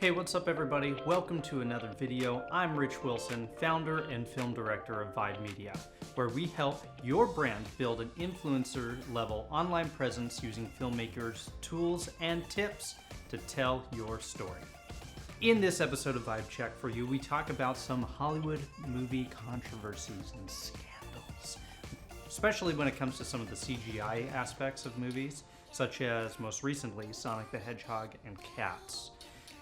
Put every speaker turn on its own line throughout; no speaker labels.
Hey, what's up everybody? Welcome to another video. I'm Rich Wilson, founder and film director of Vibe Media, where we help your brand build an influencer-level online presence using Filmmakers, tools, and tips to tell your story. In this episode of Vibe Check for you, we talk about some Hollywood movie controversies and scandals, especially when it comes to some of the CGI aspects of movies, such as most recently Sonic the Hedgehog and Cats.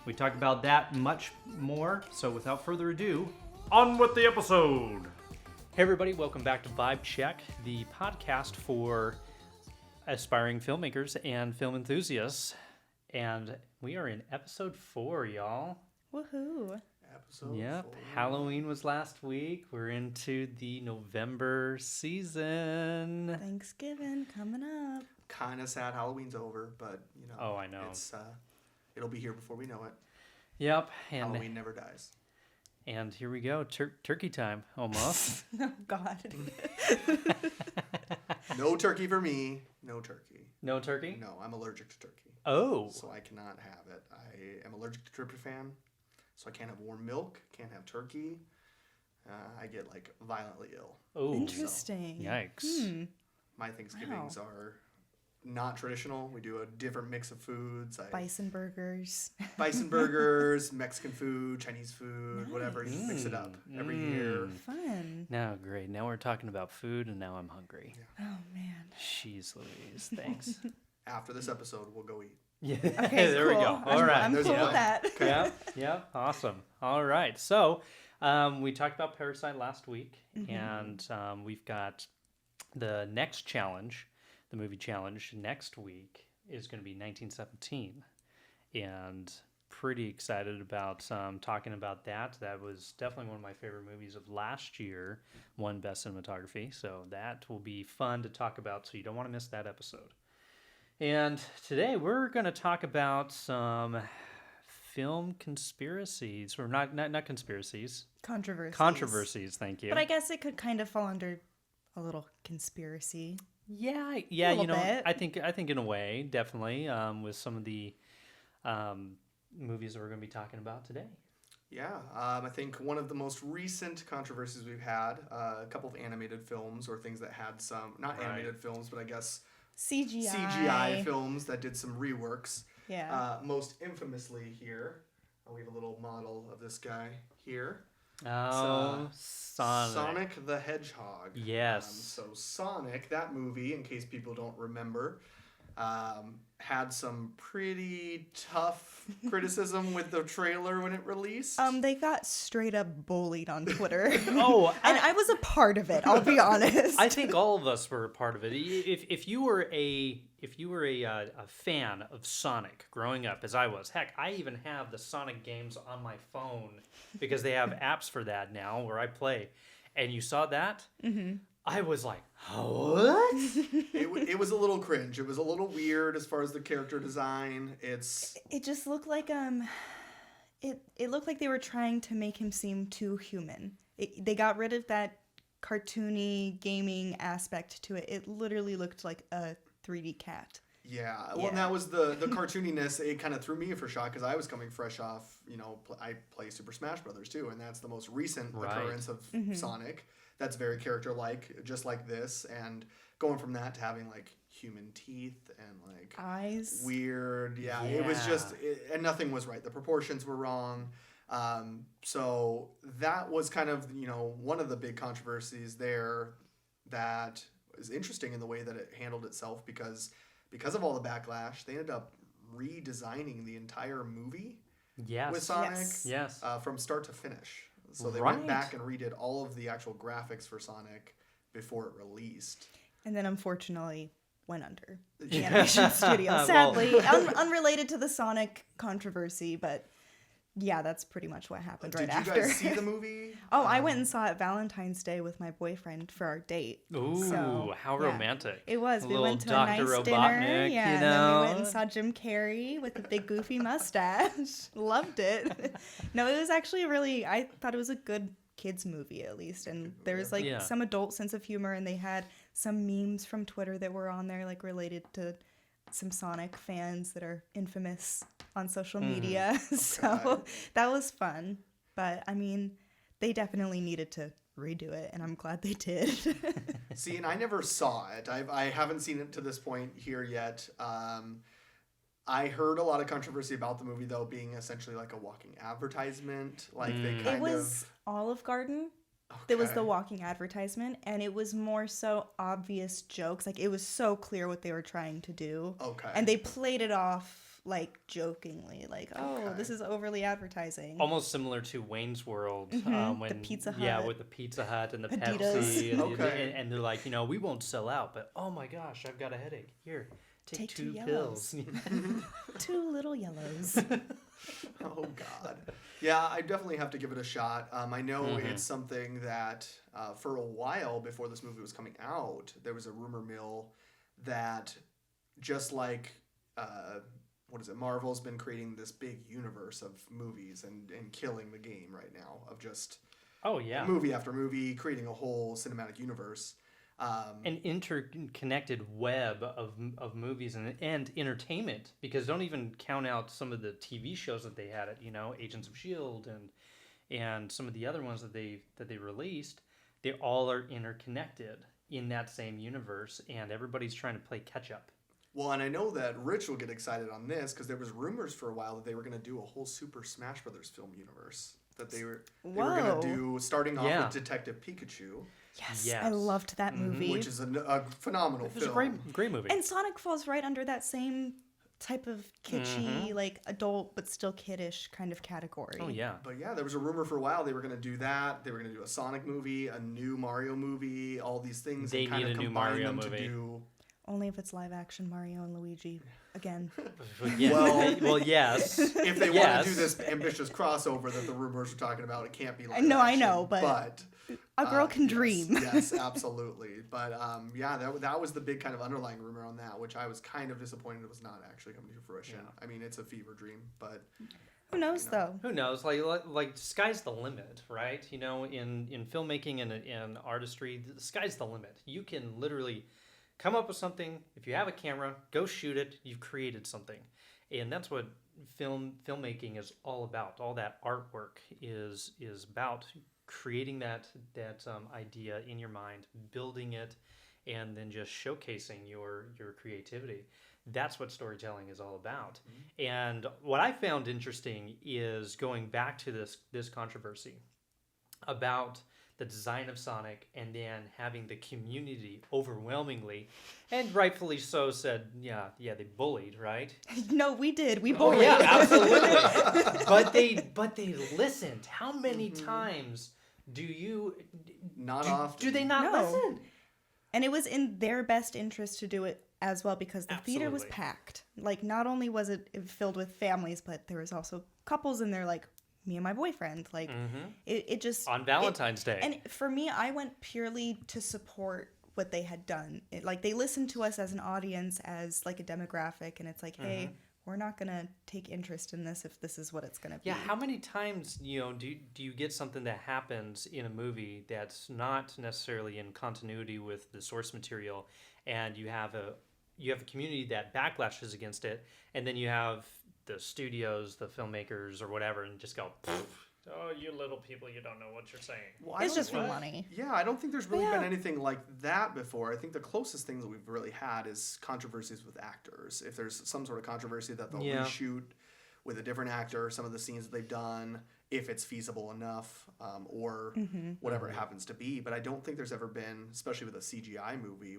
We talk about that and much more, so without further ado, on with the episode! Hey everybody, welcome back to Vibe Check, the podcast for aspiring filmmakers and film enthusiasts. And we are in episode 4, y'all.
Woohoo!
Episode 4.
Halloween was last week. We're into the November season.
Thanksgiving coming up.
Kind of sad Halloween's over, but you know.
Oh, I know.
It'll be here before we know it.
Yep. And
Halloween never dies.
And here we go. Turkey time, almost.
Oh, God.
No turkey for me. No turkey.
No turkey?
No, I'm allergic to turkey.
Oh.
So I cannot have it. I am allergic to tryptophan, so I can't have warm milk, can't have turkey. I get, violently ill.
Oh.
Interesting.
Yikes.
My Thanksgivings are not traditional. We do a different mix of foods.
Bison burgers.
Bison burgers, Mexican food, Chinese food, whatever. You just mix it up every year.
Fun.
Now, great. Now we're talking about food, and now I'm hungry.
Yeah.
Oh, man.
Jeez Louise. Thanks.
After this episode, we'll go eat.
Yeah.
Okay,
there
cool.
we go. All right.
I'm cool with that.
Yeah. Awesome. All right. So we talked about Parasite last week, and we've got the next challenge. The movie challenge next week is going to be 1917, and pretty excited about talking about that. That was definitely one of my favorite movies of last year, won Best Cinematography, so that will be fun to talk about, so you don't want to miss that episode. And today we're going to talk about some film conspiracies, or not conspiracies. Controversies, thank you.
But I guess it could kind of fall under a little conspiracy.
Yeah,
a little bit.
I think in a way, definitely, with some of the movies that we're going to be talking about today.
Yeah, I think one of the most recent controversies we've had, a couple of animated films or things that had some, not animated films, but I guess CGI films that did some reworks.
Yeah.
Most infamously here, we have a little model of this guy here.
Oh,
Sonic the Hedgehog.
Yes.
So Sonic, that movie, in case people don't remember, had some pretty tough criticism with the trailer when it released.
They got straight up bullied on Twitter.
Oh,
and I was a part of it, I'll be honest.
I think all of us were a part of it. If you were a fan of Sonic growing up, as I was, heck, I even have the Sonic games on my phone because they have apps for that now where I play. And you saw that? I was like, what?
It was a little cringe. It was a little weird as far as the character design. It
just looked like it looked like they were trying to make him seem too human. They got rid of that cartoony gaming aspect to it. It literally looked like a 3D cat.
Yeah, well, and that was the cartooniness. It kind of threw me for shock because I was coming fresh off, I play Super Smash Brothers too, and that's the most recent occurrence of Sonic. That's very character-like, just like this, and going from that to having human teeth and
eyes,
weird. Yeah. It was just, and nothing was right. The proportions were wrong. So that was kind of one of the big controversies there. That is interesting in the way that it handled itself because of all the backlash, they ended up redesigning the entire movie with Sonic from start to finish. So they went back and redid all of the actual graphics for Sonic before it released.
And then unfortunately went under the animation studio. Sadly, unrelated to the Sonic controversy, but yeah, that's pretty much what happened right after.
Did you guys see the movie?
I went and saw it Valentine's Day with my boyfriend for our date.
Ooh, how romantic.
It was.
We
went to
Dr.
a nice
Robotnik,
dinner. Yeah, and then we went and saw Jim Carrey with a big goofy mustache. Loved it. No, it was actually I thought it was a good kids movie at least. And there was some adult sense of humor, and they had some memes from Twitter that were on there related to some Sonic fans that are infamous on social media. So that was fun. But I mean, they definitely needed to redo it, and I'm glad they did.
See, and I never saw it. I haven't seen it to this point here yet. I heard a lot of controversy about the movie, though, being essentially like a walking advertisement. Like they kind of...
It was Olive Garden. That was the walking advertisement, and it was more so obvious jokes. Like, it was so clear what they were trying to do.
Okay.
And they played it off, like, jokingly. Like, oh, this is overly advertising.
Almost similar to Wayne's World.
When the Pizza Hut.
Yeah, with the Pizza Hut and the
Adidas.
Pepsi. And they're like, we won't sell out, but oh my gosh, I've got a headache. Here, take 2 pills.
2 little yellows.
Oh, God. Yeah, I definitely have to give it a shot. I know it's something that for a while before this movie was coming out, there was a rumor mill that just like, Marvel's been creating this big universe of movies and killing the game right now of just movie after movie, creating a whole cinematic universe.
An interconnected web of movies and entertainment, because don't even count out some of the TV shows that they had, Agents of S.H.I.E.L.D. and some of the other ones that they released. They all are interconnected in that same universe, and everybody's trying to play catch up.
Well, and I know that Rich will get excited on this because there was rumors for a while that they were going to do a whole Super Smash Brothers film universe that they were going to do, starting off with Detective Pikachu.
Yes, I loved that movie.
Which is a phenomenal film.
It was a great movie.
And Sonic falls right under that same type of kitschy, like adult but still kiddish kind of category.
Oh, yeah.
But yeah, there was a rumor for a while they were going to do that. They were going to do a Sonic movie, a new Mario movie, all these things.
They need a new Mario movie.
Only if it's live action Mario and Luigi again.
Well,
yes.
If they want to do this ambitious crossover that the rumors are talking about, it can't be live action.
I know, but a girl can dream.
Yes, absolutely. But that was the big kind of underlying rumor on that, which I was kind of disappointed it was not actually coming to fruition. Yeah. I mean, it's a fever dream, but
who knows though?
Who knows? Like sky's the limit, right? In filmmaking and artistry, the sky's the limit. You can literally come up with something. If you have a camera, go shoot it. You've created something, and that's what filmmaking is all about. All that artwork is about creating that idea in your mind, building it, and then just showcasing your creativity. That's what storytelling is all about. Mm-hmm. And what I found interesting is going back to this controversy about the design of Sonic, and then having the community overwhelmingly, and rightfully so, said, they bullied, right?
No, we did. We bullied.
Oh, yeah, absolutely. but they listened. How many times do they not listen?
And it was in their best interest to do it as well, because the theater was packed. Like, not only was it filled with families, but there was also couples in there, like me and my boyfriend. Like, it just...
On Valentine's Day.
And for me, I went purely to support what they had done. Like, they listened to us as an audience, as, like, a demographic, and it's like, hey, we're not going to take interest in this if this is what it's going to be.
Yeah, how many times, do you get something that happens in a movie that's not necessarily in continuity with the source material, and you have a community that backlashes against it, and then you have the studios, the filmmakers, or whatever, and just go, oh, you little people, you don't know what you're saying.
Well,
it's just for money.
Yeah, I don't think there's really been anything like that before. I think the closest thing that we've really had is controversies with actors. If there's some sort of controversy that they'll reshoot with a different actor, some of the scenes that they've done, if it's feasible enough, or whatever it happens to be. But I don't think there's ever been, especially with a CGI movie,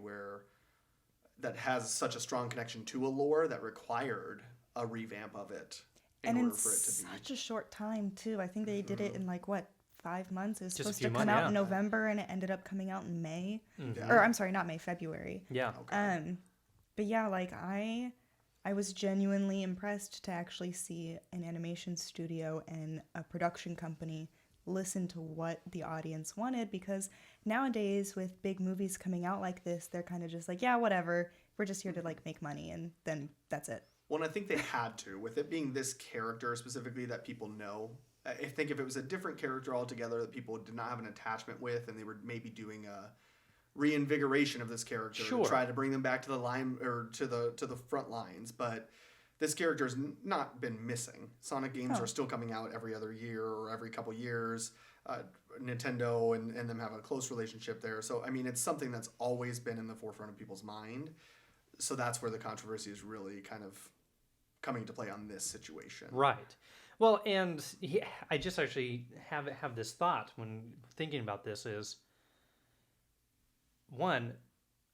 that has such a strong connection to a lore that required a revamp of it in order for it to be.
Such a short time too. I think they did it in 5 months. It was supposed to come out in November, and it ended up coming out in May. Or I'm sorry, not May, February.
Yeah.
Okay.
But yeah, I was genuinely impressed to actually see an animation studio and a production company listen to what the audience wanted, because nowadays with big movies coming out like this, they're kind of just like, yeah, whatever, we're just here to make money, and then that's it.
Well, and I think they had to, with it being this character specifically that people know. I think if it was a different character altogether that people did not have an attachment with, and they were maybe doing a reinvigoration of this character.
Sure.
Try to bring them back to the line or to the front lines, but this character has not been missing. Sonic games are still coming out every other year or every couple years. Nintendo and them have a close relationship there. So, I mean, it's something that's always been in the forefront of people's mind. So that's where the controversy is really kind of coming to play on this situation.
Right. Well, and I just actually have this thought when thinking about this is, one,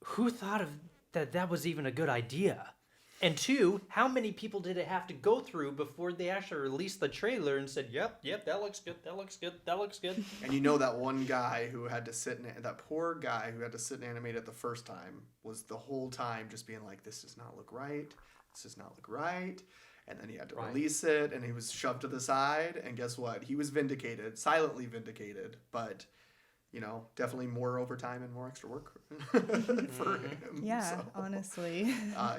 who thought of that was even a good idea? And two, how many people did it have to go through before they actually released the trailer and said, yep, that looks good, that looks good, that looks good?
And you know that one guy who had to that poor guy who had to sit and animate it the first time was the whole time just being like, this does not look right, this does not look right. And then he had to release it, and he was shoved to the side, and guess what? He was vindicated, silently vindicated, but... You know, definitely more overtime and more extra work for him.
Yeah,
so,
honestly.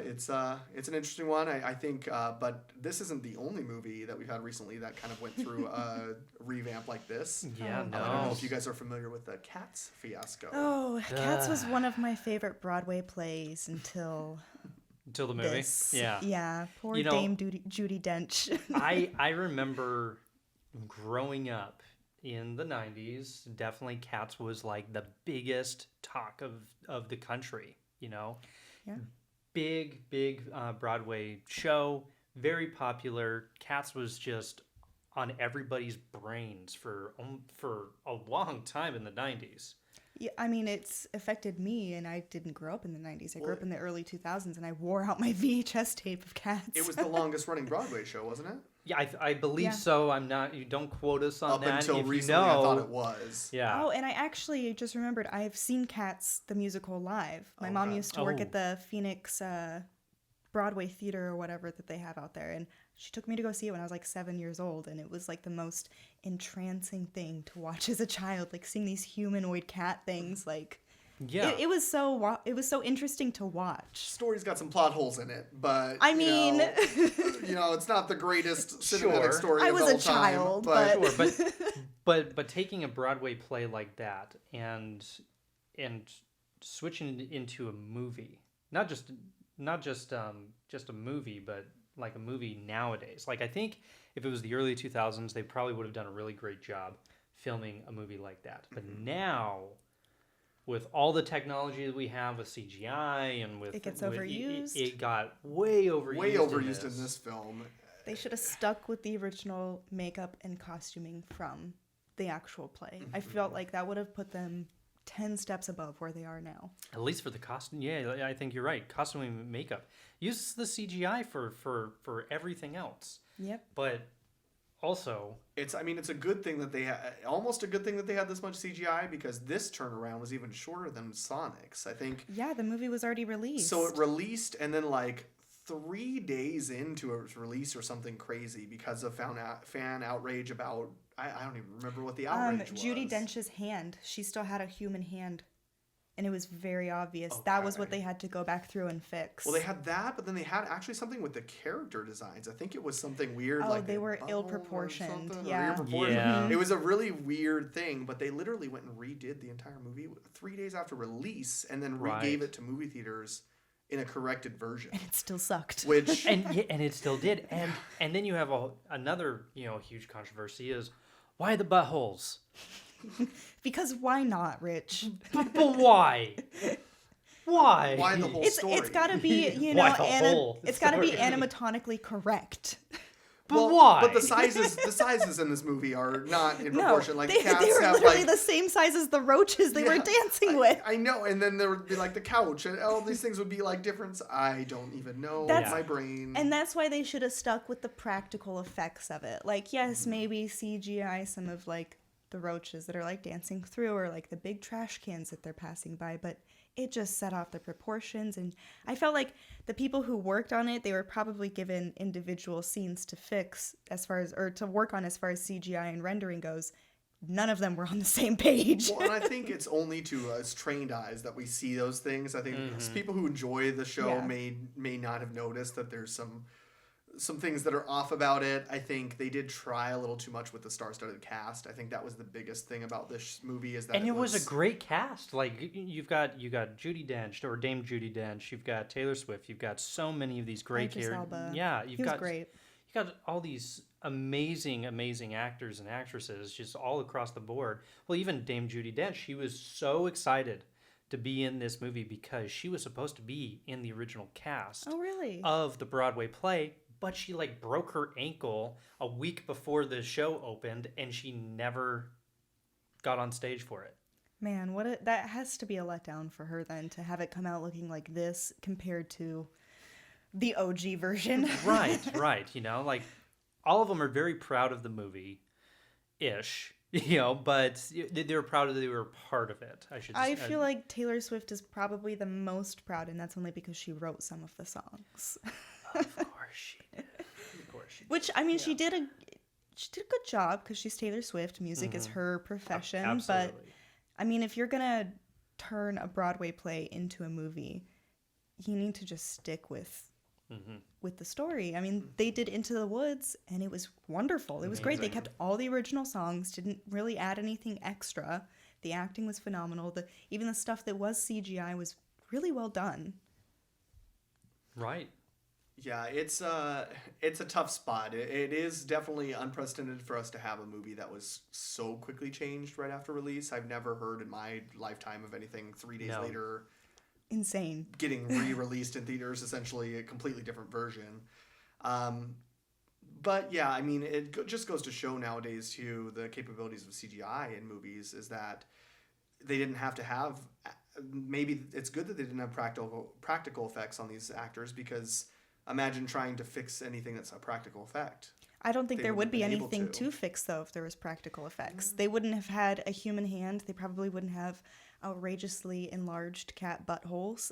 it's an interesting one, I think. But this isn't the only movie that we've had recently that kind of went through a revamp like this.
Yeah, no.
I don't know if you guys are familiar with the Cats fiasco.
Oh, Cats was one of my favorite Broadway plays until
the movie?
this.
Yeah.
Yeah, poor
You know,
Dame Judi Dench.
I remember growing up in the 90s, definitely Cats was like the biggest talk of the country, you know?
Yeah.
Big Broadway show, very popular. Cats was just on everybody's brains for a long time in the 90s.
Yeah, I mean, it's affected me, and I didn't grow up in the 90s. I grew up in the early 2000s, and I wore out my VHS tape of Cats.
It was the longest running Broadway show, wasn't it?
Yeah, I believe so. I'm not. You don't quote us on that.
Up until
if
recently,
you know,
I thought it was.
Yeah.
Oh, and I actually just remembered I've seen Cats the musical live. My mom used to work at the Phoenix Broadway theater or whatever that they have out there, and she took me to go see it when I was like 7 years old, and it was like the most entrancing thing to watch as a child, like seeing these humanoid cat things. Like,
Yeah.
it was so interesting to watch.
Story's got some plot holes in it, but
I mean,
you know, it's not the greatest cinematic story
I
of
was
all
a child,
time.
but
Sure, but taking a Broadway play like that and switching it into a movie, not just a movie, but like a movie nowadays. Like, I think if it was the early 2000s, they probably would have done a really great job filming a movie like that. But now, with all the technology that we have with CGI and with
it gets overused.
It got way overused.
Way overused in this film.
They should have stuck with the original makeup and costuming from the actual play. I felt like that would have put them 10 steps above where they are now.
At least for the costume. Yeah, I think you're right. Costuming and makeup. Use the CGI for everything else.
Yep.
But also,
It's a good thing that they almost a good thing that they had this much CGI, because this turnaround was even shorter than Sonic's, I think.
Yeah, the movie was already released.
So it released, and then like 3 days into its release or something crazy, because of fan outrage about, I don't even remember what the outrage was.
Judi Dench's hand. She still had a human hand. And it was very obvious. That was what they had to go back through and fix.
Well, they had that, but then they had actually something with the character designs. I think it was something weird.
Oh,
like
they were
bubble
ill-proportioned,
or
yeah.
ill-proportioned.
Yeah.
It was a really weird thing, but they literally went and redid the entire movie 3 days after release, and then
Right.
regave it to movie theaters in a corrected version.
And it still sucked.
Which
and it still did. And then you have another huge controversy is, why the buttholes?
Because why not, Rich?
But why? Why?
why the whole story?
It's got to be,
Why the whole
it's got to be
story?
animatronically correct.
But why?
But the sizes in this movie are not in proportion. Like
they
cats
were
have
literally
like
the same size as the roaches they were dancing with.
I know, and then there would be like the couch, and all these things would be like different. I don't even know. My brain.
And that's why they should have stuck with the practical effects of it. Like, yes, maybe CGI some of like the roaches that are like dancing through, or like the big trash cans that they're passing by, but it just set off the proportions. And I felt like the people who worked on it, they were probably given individual scenes to fix or to work on as far as CGI and rendering goes. None of them were on the same page.
Well, and I think it's only to us trained eyes that we see those things. I think people who enjoy the show may not have noticed that there's some some things that are off about it. I think they did try a little too much with the star-studded cast. I think that was the biggest thing about this movie is that
and it was a great cast. Like you've got Judi Dench or Dame Judi Dench. You've got Taylor Swift. You've got so many of these great characters. Yeah,
he was great.
You got all these amazing actors and actresses just all across the board. Well, even Dame Judi Dench, she was so excited to be in this movie because she was supposed to be in the original cast.
Oh, really?
Of the Broadway play, but she like broke her ankle a week before the show opened, and she never got on stage for it.
Man, that has to be a letdown for her then, to have it come out looking like this compared to the OG version.
Right. You know, like all of them are very proud of the movie-ish. You know, but they were proud that they were part of it.
I feel like Taylor Swift is probably the most proud, and that's only because she wrote some of the songs.
Of course she did.
Which, I mean, she did a good job because she's Taylor Swift. Music is her profession.
Absolutely.
But I mean, if you're gonna turn a Broadway play into a movie, you need to just stick with the story. I mean, they did Into the Woods, and it was wonderful. It was great. They kept all the original songs, didn't really add anything extra. The acting was phenomenal. Even the stuff that was CGI was really well done.
Right.
Yeah, it's a tough spot. It is definitely unprecedented for us to have a movie that was so quickly changed right after release. I've never heard in my lifetime of anything 3 days later.
Insane.
Getting re-released in theaters, essentially a completely different version. But yeah, I mean, it just goes to show nowadays too the capabilities of CGI in movies is that they didn't have to have. Maybe it's good that they didn't have practical effects on these actors, because imagine trying to fix anything that's a practical effect.
I don't think there would be anything to fix, though, if there was practical effects. They wouldn't have had a human hand. They probably wouldn't have outrageously enlarged cat buttholes.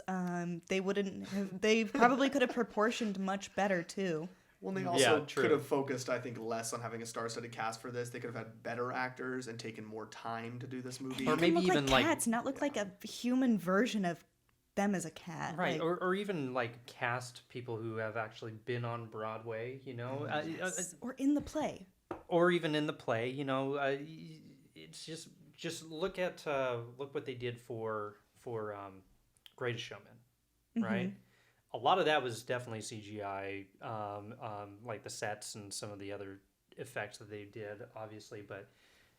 They probably could have proportioned much better, too.
Well, they also could have focused, I think, less on having a star-studded cast for this. They could have had better actors and taken more time to do this movie.
Or maybe even like cats, not look like a human version of them as a cat.
Right, or even like cast people who have actually been on Broadway, you know.
Or in the play.
Or even in the play, you know. It's just look what they did for Greatest Showman, right? A lot of that was definitely CGI, like the sets and some of the other effects that they did, obviously. But,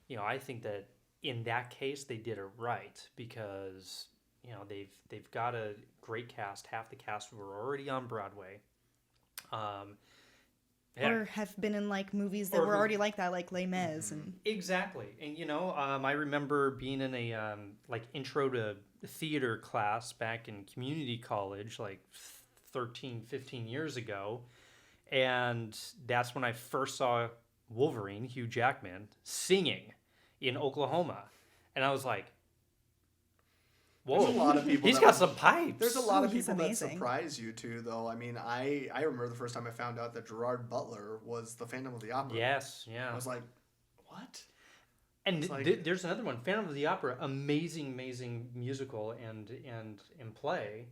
you know, I think that in that case they did it right because, you know, they've got a great cast. Half the cast were already on Broadway.
Or have been in like movies that were already like that, like Les Mis. And
exactly. And, you know, I remember being in a like intro to theater class back in community college, like 13, 15 years ago. And that's when I first saw Wolverine, Hugh Jackman, singing in Oklahoma. And I was like, whoa,
there's a lot of people
he's got some pipes.
There's a lot of people that surprise you too, though. I mean, I remember the first time I found out that Gerard Butler was the Phantom of the Opera.
Yes, yeah.
I was like, what?
And there's another one, Phantom of the Opera, amazing musical and play,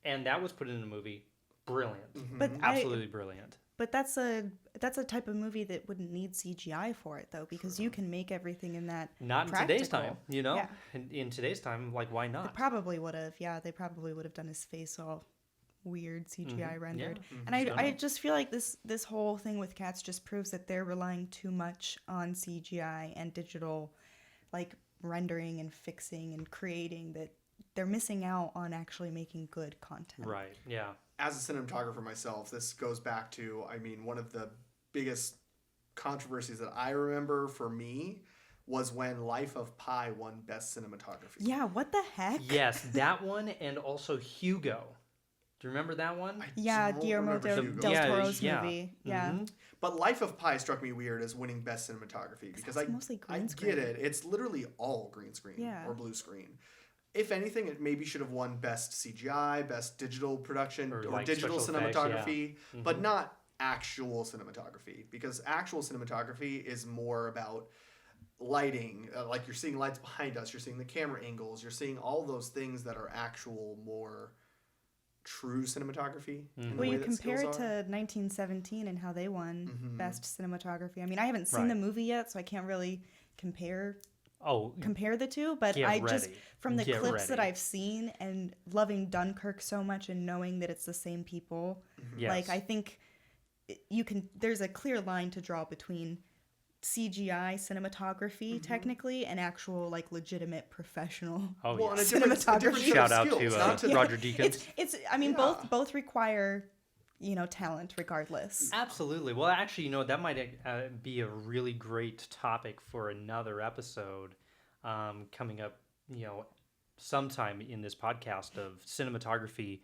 and that was put in a movie, brilliant,
but
absolutely brilliant.
But that's a type of movie that wouldn't need CGI for it, though, because you can make everything in that.
Not in today's time, you know. Yeah. In today's time, like, why not?
They probably would have. Yeah, they probably would have done his face all weird CGI rendered. Yeah. And I just feel like this whole thing with Cats just proves that they're relying too much on CGI and digital, like, rendering and fixing and creating, that they're missing out on actually making good content.
Right. Yeah.
As a cinematographer myself, this goes back to, I mean, one of the biggest controversies that I remember for me was when Life of Pi won Best Cinematography.
Yeah, what the heck?
Yes, that one, and also Hugo. Do you remember that one?
Guillermo del Toro's movie. Yeah. Mm-hmm.
But Life of Pi struck me weird as winning Best Cinematography because I get it. It's literally all green screen or blue screen. If anything, it maybe should have won Best CGI, Best Digital Production, or like digital cinematography, but not actual cinematography, because actual cinematography is more about lighting. Like, you're seeing lights behind us, you're seeing the camera angles, you're seeing all those things that are actual more true cinematography. In the
Well,
way
you
that
compare
skills
it to
are.
1917 and how they won Best Cinematography. I mean, I haven't seen the movie yet, so I can't really compare the two, but just from the clips that I've seen and loving Dunkirk so much and knowing that it's the same people, like I think there's a clear line to draw between CGI cinematography technically and actual like legitimate professional cinematography.
Shout out to Roger Deakins.
It's I mean both require talent regardless.
Absolutely. Well, actually, that might be a really great topic for another episode coming up, sometime in this podcast of cinematography,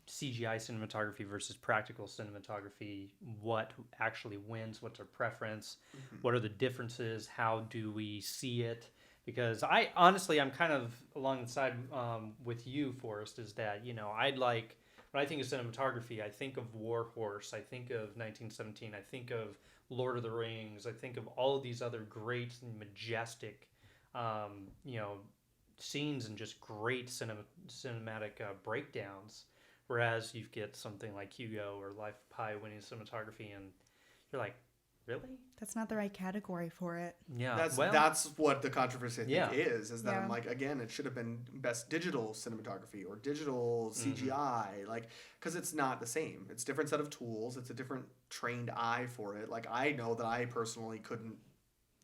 CGI cinematography versus practical cinematography. What actually wins? What's our preference? What are the differences? How do we see it? Because I'm kind of alongside with you, Forrest, is that, when I think of cinematography, I think of War Horse, I think of 1917, I think of Lord of the Rings, I think of all of these other great and majestic, scenes and just great cinematic breakdowns. Whereas you get something like Hugo or Life of Pi winning cinematography, and you're like, really?
That's not the right category for it.
Yeah,
that's what the controversy I think is that I'm like, again, it should have been best digital cinematography or digital CGI, like, because it's not the same. It's a different set of tools. It's a different trained eye for it. Like, I know that I personally couldn't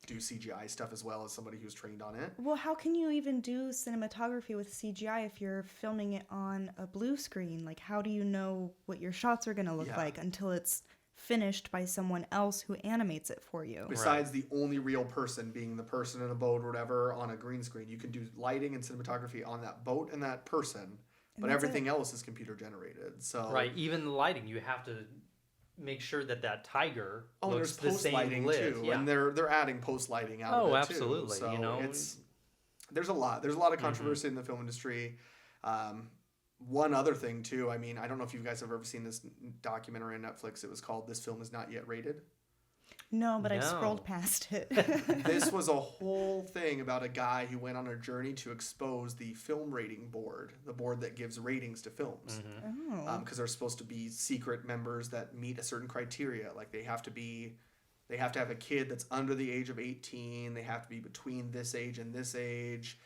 do CGI stuff as well as somebody who's trained on it.
Well, how can you even do cinematography with CGI if you're filming it on a blue screen? Like, how do you know what your shots are going to look like until it's finished by someone else who animates it for you?
Besides the only real person being the person in a boat or whatever on a green screen, you can do lighting and cinematography on that boat and that person, but everything else is computer generated. So
even the lighting, you have to make sure that tiger looks
there's
the same
lighting
lit.
too, and they're adding post lighting out of it too.
Absolutely.
So there's a lot of controversy in the film industry. One other thing too, I mean, I don't know if you guys have ever seen this documentary on Netflix. It was called "This Film Is Not Yet Rated."
No, but I've scrolled past it.
This was a whole thing about a guy who went on a journey to expose the film rating board, the board that gives ratings to films. Because they're supposed to be secret members that meet a certain criteria. Like they have to have a kid that's under the age of 18. They have to be between this age and this age.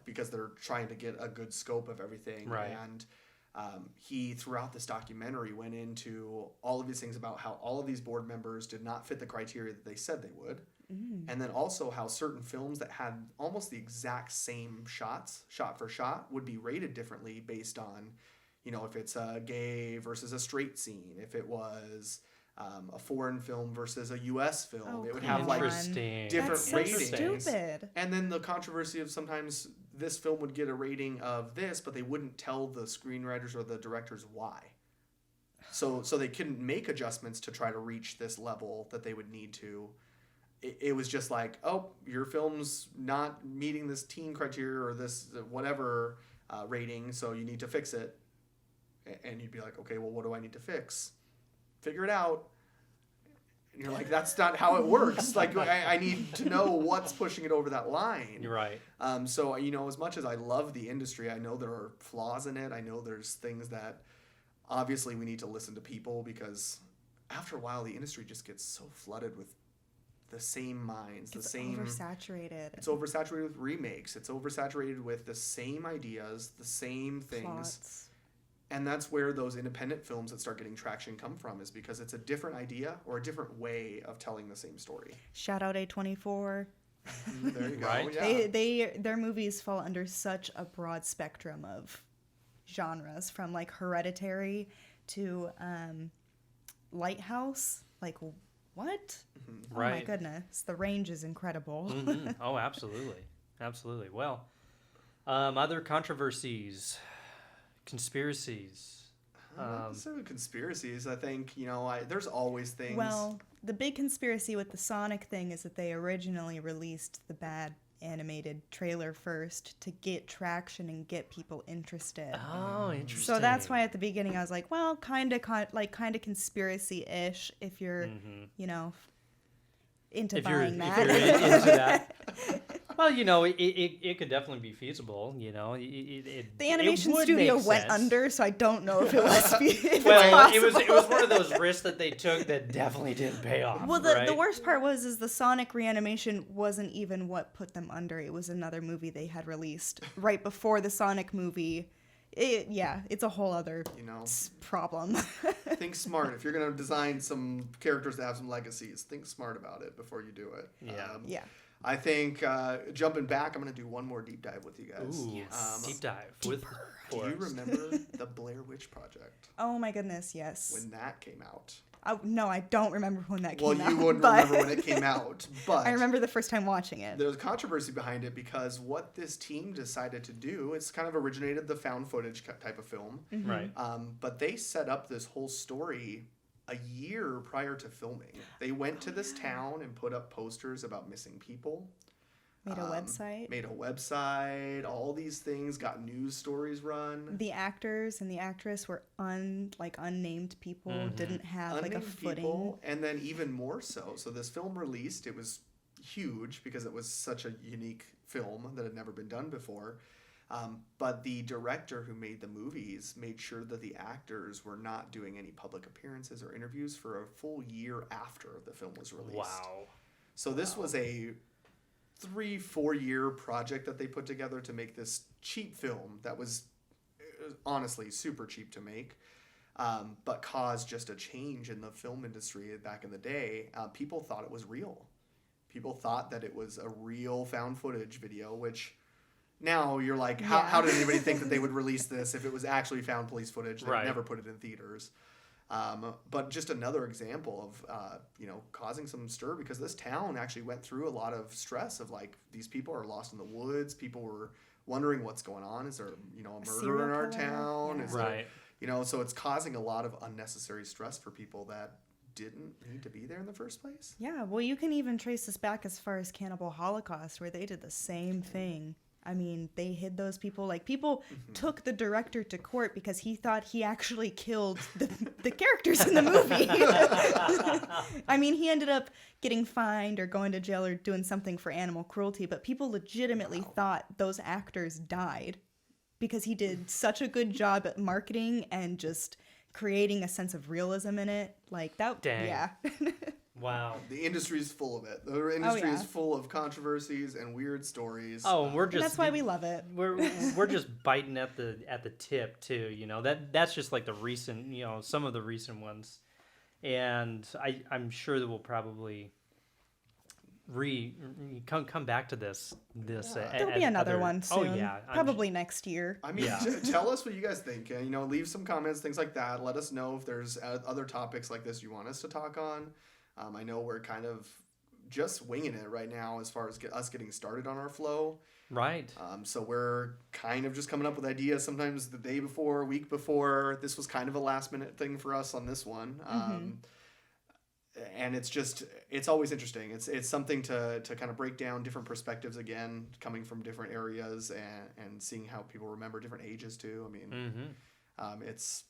Because they're trying to get a good scope of everything.
Right.
And he, throughout this documentary, went into all of these things about how all of these board members did not fit the criteria that they said they would. And then also how certain films that had almost the exact same shots, shot for shot, would be rated differently based on, if it's a gay versus a straight scene, if it was a foreign film versus a U.S. film. It would have different ratings.
Stupid.
And then the controversy of sometimes this film would get a rating of this, but they wouldn't tell the screenwriters or the directors why. So they couldn't make adjustments to try to reach this level that they would need to. It was just like, oh, your film's not meeting this teen criteria or this whatever rating, so you need to fix it. And you'd be like, okay, well, what do I need to fix? Figure it out. And you're like, that's not how it works. Like, I need to know what's pushing it over that line.
You're right.
So, as much as I love the industry, I know there are flaws in it. I know there's things that obviously we need to listen to people, because after a while, the industry just gets so flooded with the same minds,
It's oversaturated.
It's oversaturated with remakes. It's oversaturated with the same ideas, the same things.
Plots.
And that's where those independent films that start getting traction come from, is because it's a different idea or a different way of telling the same story.
Shout out A24.
There you go.
Right?
Yeah.
Their movies fall under such a broad spectrum of genres, from like Hereditary to Lighthouse. Like, what? Oh my goodness. The range is incredible.
Oh, absolutely. Well, other controversies. Conspiracies.
Not necessarily conspiracies. I think, there's always things.
Well, the big conspiracy with the Sonic thing is that they originally released the bad animated trailer first to get traction and get people interested.
Oh, interesting.
So that's why at the beginning I was like, well, kind of conspiracy-ish if you're, into buying that.
If you're into that. Well, you know, it could definitely be feasible. You know,
The animation
it would
studio
make
went
sense.
under, so I don't know if it was. If
Well,
it's
it
possible.
was one of those risks that they took that definitely didn't pay off.
Well, the
right?
worst part was the Sonic reanimation wasn't even what put them under. It was another movie they had released right before the Sonic movie. It's a whole other problem.
Think smart. If you're going to design some characters that have some legacies, think smart about it before you do it.
Yeah.
I think jumping back, I'm going to do one more deep dive with you guys.
Ooh, deep dive. Do
you remember the Blair Witch Project?
Oh my goodness, yes.
When that came out.
No, I don't remember when that came out.
Well, you wouldn't remember when it came out, but
I remember the first time watching it.
There's controversy behind it because what this team decided to do, it's kind of originated the found footage type of film.
Mm-hmm.
Right.
But they set up this whole story a year prior to filming. They went to this town and put up posters about missing people.
Made a
website. All these things, got news stories run.
The actors and the actress were unnamed people, didn't have
Unnamed
like a footing.
people, and then even more so. So this film released, it was huge because it was such a unique film that had never been done before. But the director who made the movies made sure that the actors were not doing any public appearances or interviews for a full year after the film was released.
Wow.
So this was a 3-4 year project that they put together to make this cheap film that was honestly super cheap to make, but caused just a change in the film industry back in the day. People thought it was real. People thought that it was a real found footage video, which now you're like, how did anybody think that they would release this if it was actually found police footage? They would never put it in theaters. But just another example of, causing some stir because this town actually went through a lot of stress of like, these people are lost in the woods. People were wondering what's going on. Is there, a murder in our town?
Yeah.
Is there, so it's causing a lot of unnecessary stress for people that didn't need to be there in the first place.
Yeah, well, you can even trace this back as far as Cannibal Holocaust, where they did the same thing. I mean, they hid those people. Like, people took the director to court because he thought he actually killed the characters in the movie. I mean, he ended up getting fined or going to jail or doing something for animal cruelty, but people legitimately thought those actors died because he did such a good job at marketing and just creating a sense of realism in it. Like, that,
Dang.
yeah.
Wow. The industry is full of it. The industry is full of controversies and weird stories.
Oh, we're just.
And that's why we love it.
We're just biting at the tip too. That's just like the recent, some of the recent ones, and I'm sure that we'll probably come back to this.
There'll be another one soon.
Oh yeah,
probably next year.
I mean, tell us what you guys think. Leave some comments, things like that. Let us know if there's other topics like this you want us to talk on. I know we're kind of just winging it right now as far as us getting started on our flow.
Right.
So we're kind of just coming up with ideas sometimes the day before, week before. This was kind of a last minute thing for us on this one. And it's always interesting. It's something to kind of break down different perspectives again, coming from different areas and seeing how people remember different ages too. I mean, it's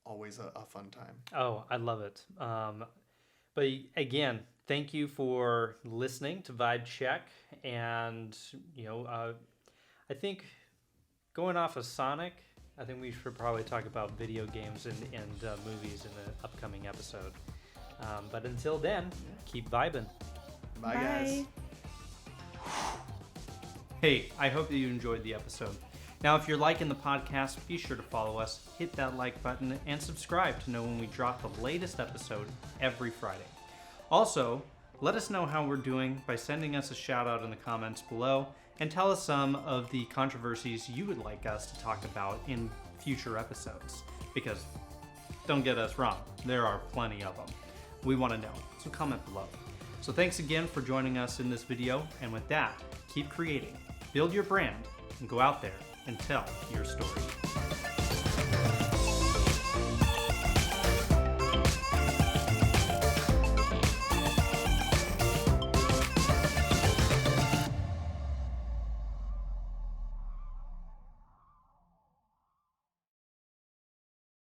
always a fun time.
Oh, I love it. But again, thank you for listening to Vibe Check. And, I think going off of Sonic, I think we should probably talk about video games and movies in the upcoming episode. But until then, keep vibing.
Bye, guys.
Hey, I hope that you enjoyed the episode. Now, if you're liking the podcast, be sure to follow us, hit that like button, and subscribe to know when we drop the latest episode every Friday. Also, let us know how we're doing by sending us a shout out in the comments below, and tell us some of the controversies you would like us to talk about in future episodes. Because, don't get us wrong, there are plenty of them. We want to know, so comment below. So thanks again for joining us in this video, and with that, keep creating, build your brand, and go out there and tell your story.